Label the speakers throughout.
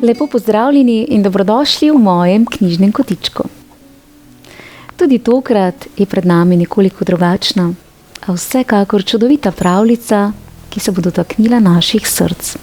Speaker 1: Lepo pozdravljeni in dobrodošli v mojem knjižnem kotičku. Tudi tokrat je pred nami nekoliko drugačna, a vsekakor čudovita pravljica, ki se bo dotaknila naših src.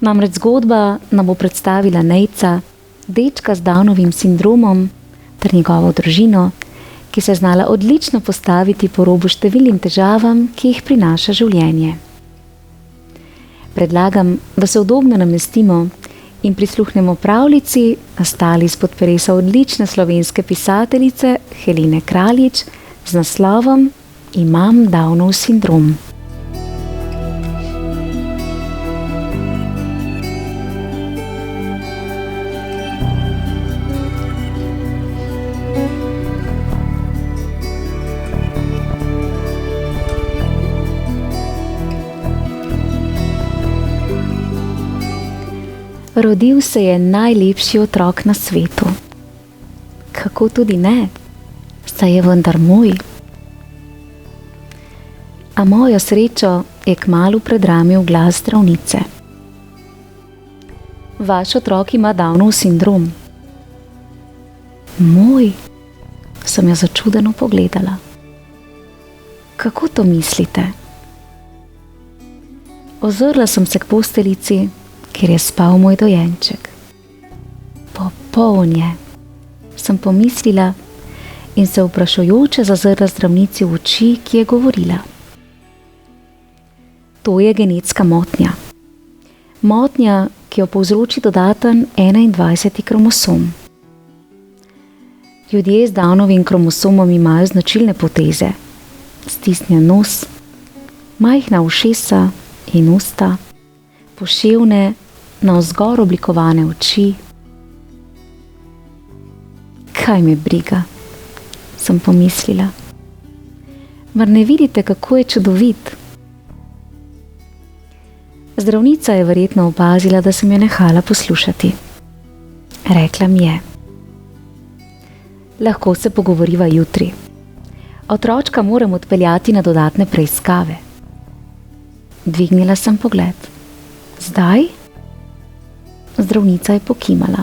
Speaker 1: Namreč zgodba nam bo predstavila Nejca, dečka z Downovim sindromom, ter njegovo družino, ki se je znala odlično postaviti po robu številnim težavam, ki jih prinaša življenje. Predlagam, da se udobno namestimo in prisluhnemo pravljici, nastali izpod peresa odlične slovenske pisateljice Helene Kraljič z naslovom Imam Downov sindrom. Rodil se je najlepši otrok na svetu. Kako tudi ne, saj je vendar moj. A mojo srečo je kmalu predramil glas zdravnice. Vaš otrok ima Downov sindrom. Moj? Sem jo začudeno pogledala. Kako to mislite? Ozrla sem se k posteljici, kjer je spal moj dojenček. Popoln je, sem pomislila in se vprašujoče zazrla zdravnici v oči, ki je govorila. To je genetska motnja. Motnja, ki jo povzroči dodaten 21. kromosom. Ljudje z Downovim kromosomom imajo značilne poteze. Stisnjen nos, majhna ušesa in usta, poševne, navzgor oblikovane oči. Kaj me briga, sem pomislila. Mar ne vidite, kako je čudovit? Zdravnica je verjetno opazila, da sem jo nehala poslušati. Rekla mi je: lahko se pogovoriva jutri. Otročka moram odpeljati na dodatne preiskave. Dvignila sem pogled. Zdaj? Zdravnica je pokimala.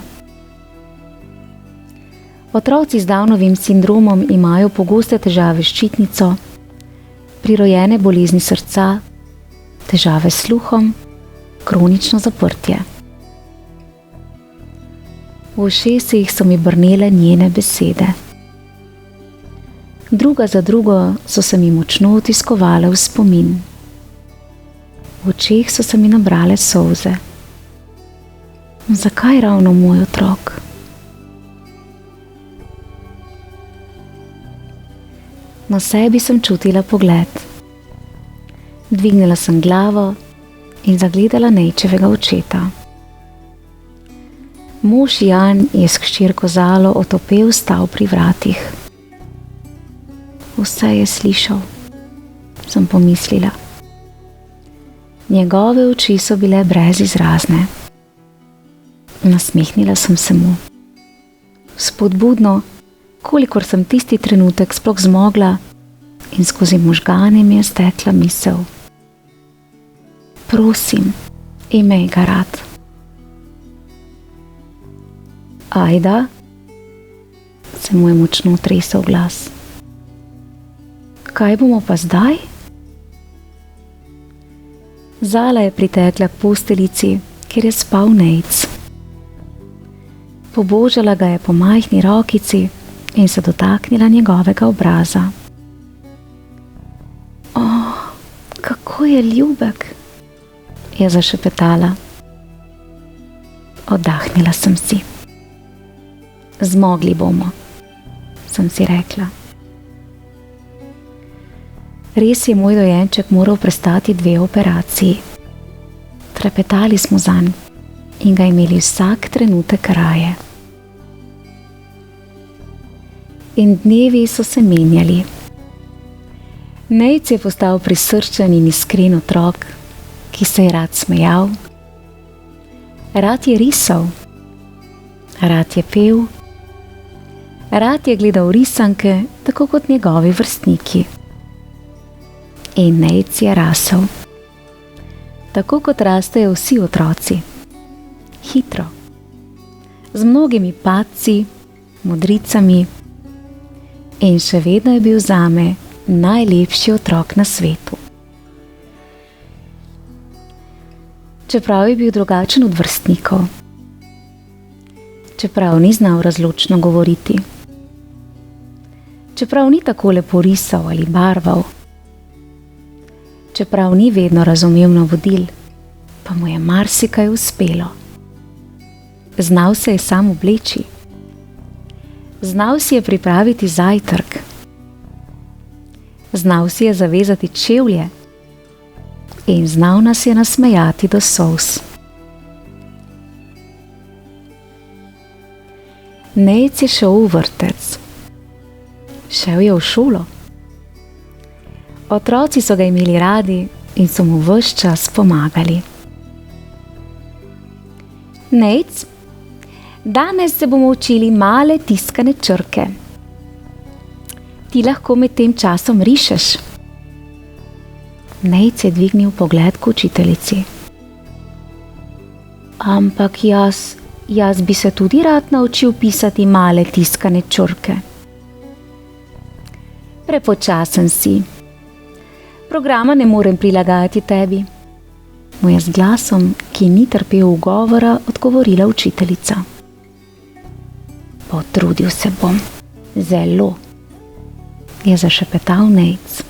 Speaker 1: Otroci z Downovim sindromom imajo pogoste težave s ščitnico, prirojene bolezni srca, težave s sluhom, kronično zaprtje. V ušesih so mi brnele njene besede. Druga za drugo so se mi močno vtiskovale v spomin. V očeh so se mi nabrale solze. Zakaj ravno moj otrok? Na sebi sem čutila pogled. Dvignila sem glavo in zagledala Nejčevega očeta. Mož Jan je s hčerko Zalo otopel stal pri vratih. Vse je slišal, sem pomislila. Njegove oči so bile brezizrazne. Nasmehnila sem se mu. Spodbudno, kolikor sem tisti trenutek sploh zmogla, in skozi možgane mi je stekla misel. Prosim, imej ga rad. Ajda, se mu je močno tresel glas. Kaj bomo pa zdaj? Zala je pritekla k posteljici, kjer je spal Nejc. Pobožala ga je po majhni rokici in se dotaknila njegovega obraza. Kako je ljubek, je zašepetala. Oddahnila sem si. Zmogli bomo, sem si rekla. Res je moj dojenček moral prestati 2 operaciji. Trepetali smo zanj in ga imeli vsak trenutek raje. In dnevi so se menjali. Nejc je postal prisrčen in iskren otrok, ki se je rad smejal, rad je risal, rad je pel, rad je gledal risanke, tako kot njegovi vrstniki. In Nejc je rasel, tako kot rastejo vsi otroci, hitro, z mnogimi padci, modricami, in še vedno je bil zame najlepši otrok na svetu. Čeprav je bil drugačen od vrstnikov, čeprav ni znal razločno govoriti, čeprav ni tako lepo risal ali barval, čeprav ni vedno razumel navodil, pa mu je marsikaj uspelo. Znal se je sam obleči, znal si je pripraviti zajtrk, znal si je zavezati čevlje in znal nas je nasmejati do solz. Nejc je šel v vrtec, šel je v šolo. Otroci so ga imeli radi in so mu ves čas pomagali. Nejc, danes se bomo učili male tiskane črke. Ti lahko med tem časom rišeš. Nejc je dvignil pogled k učiteljici. Ampak jaz bi se tudi rad naučil pisati male tiskane črke. Prepočasen si. Programa ne morem prilagajati tebi, mu je z glasom, ki ni trpel ugovora, odgovorila učiteljica. Potrudil se bom, zelo, je zašepetal Nejc.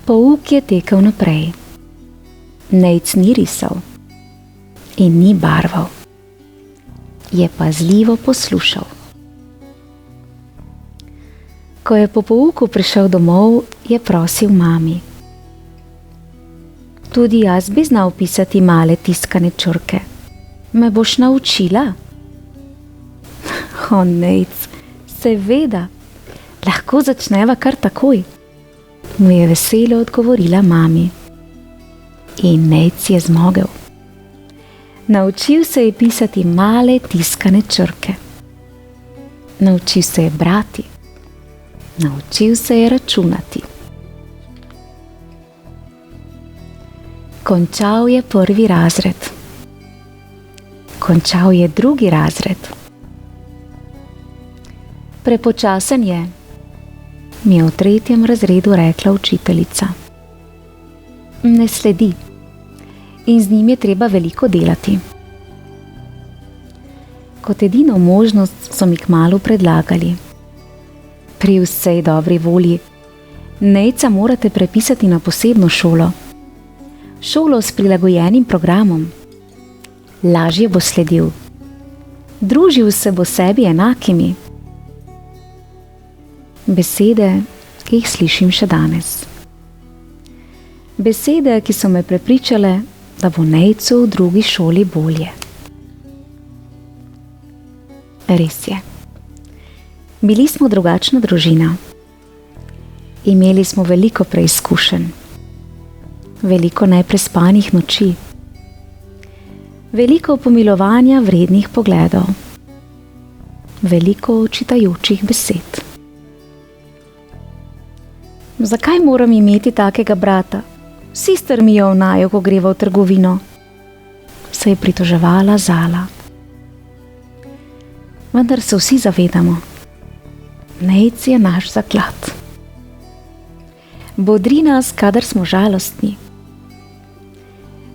Speaker 1: Pouk je tekel naprej. Nejc ni risal in ni barval, je pazljivo poslušal. Ko je po pouku prišel domov, je prosil mami. Tudi jaz bi znal pisati male tiskane črke. Me boš naučila? O, Nejc, seveda, lahko začneva kar takoj, mu je veselo odgovorila mami. In Nejc je zmogel. Naučil se je pisati male tiskane črke. Naučil se je brati. Naučil se je računati. Končal je 1. razred. Končal je 2. razred. Prepočasen je, mi je v 3. razredu rekla učiteljica. Ne sledi in z njim je treba veliko delati. Kot edino možnost so mi kmalu predlagali. Pri vsej dobri volji, Nejca morate prepisati na posebno šolo. Šolo s prilagojenim programom. Lažje bo sledil. Družil se bo sebi enakimi. Besede, ki jih slišim še danes. Besede, ki so me prepričale, da bo Nejcu v drugi šoli bolje. Res je. Bili smo drugačna družina. Imeli smo veliko preizkušenj, veliko neprespanih noči, veliko pomilovanja vrednih pogledov, veliko očitajočih besed. Zakaj moram imeti takega brata? Vsi strmijo v naju, ko greva v trgovino, se je pritoževala Zala. Vendar se vsi zavedamo, Nejc je naš zaklad. Bodri nas, kadar smo žalostni.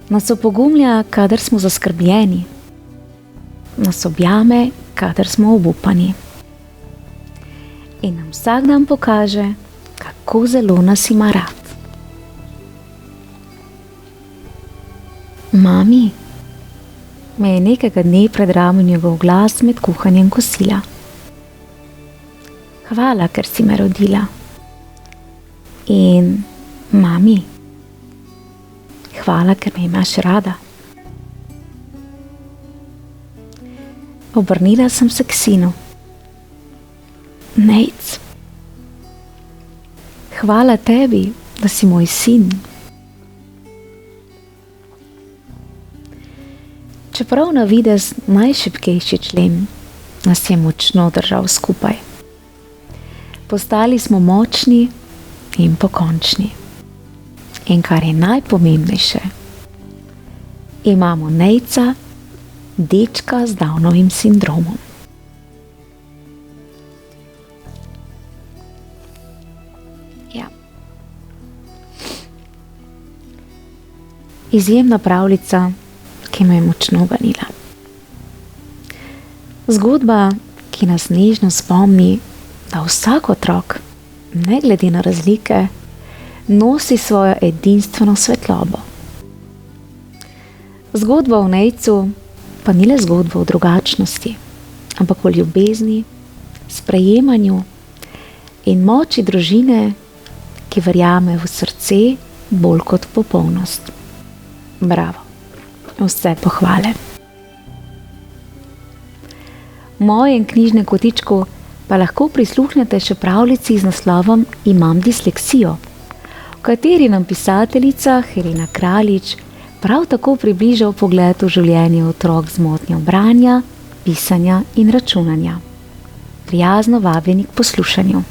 Speaker 1: Nas opogumlja, kadar smo zaskrbljeni. Nas objame, kadar smo obupani. In nam vsak dan pokaže, kako zelo nas ima rad. Mami, me je nekega dne predramil njegov glas med kuhanjem kosila. Hvala, ker si me rodila. In mami, hvala, ker me imaš rada. Obrnila sem se k sinu. Nejc, Hvala tebi, da si moj sin. Čeprav na videz najšibkejši člen nas je močno držal skupaj. Postali smo močni in pokončni. In kar je najpomembnejše, imamo Nejca, dečka z Downovim sindromom. Ja. Izjemna pravljica, ki me je močno ganila. Zgodba, ki nas nežno spomni, da vsak otrok, ne glede na razlike, nosi svojo edinstveno svetlobo. Zgodba o Nejcu pa ni le zgodba o drugačnosti, ampak o ljubezni, sprejemanju in moči družine, ki verjame v srce bolj kot v popolnost. Bravo, vse pohvale. V mojem knjižnem kotičku pa lahko prisluhnete še pravljici z naslovom Imam disleksijo, v kateri nam pisateljica Helena Kraljič prav tako približa vpogled v življenje otrok z motnjo branja, pisanja in računanja. Prijazno vabljeni k poslušanju.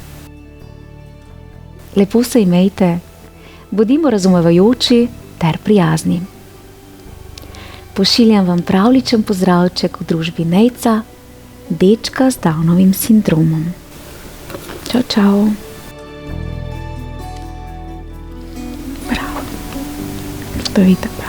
Speaker 1: Lepo se imejte, bodimo razumevajoči ter prijazni. Pošiljam vam pravličen pozdravček v družbi Nejca, dečka z Downovim sindromom. Čau, čau. Bravo. Spevite.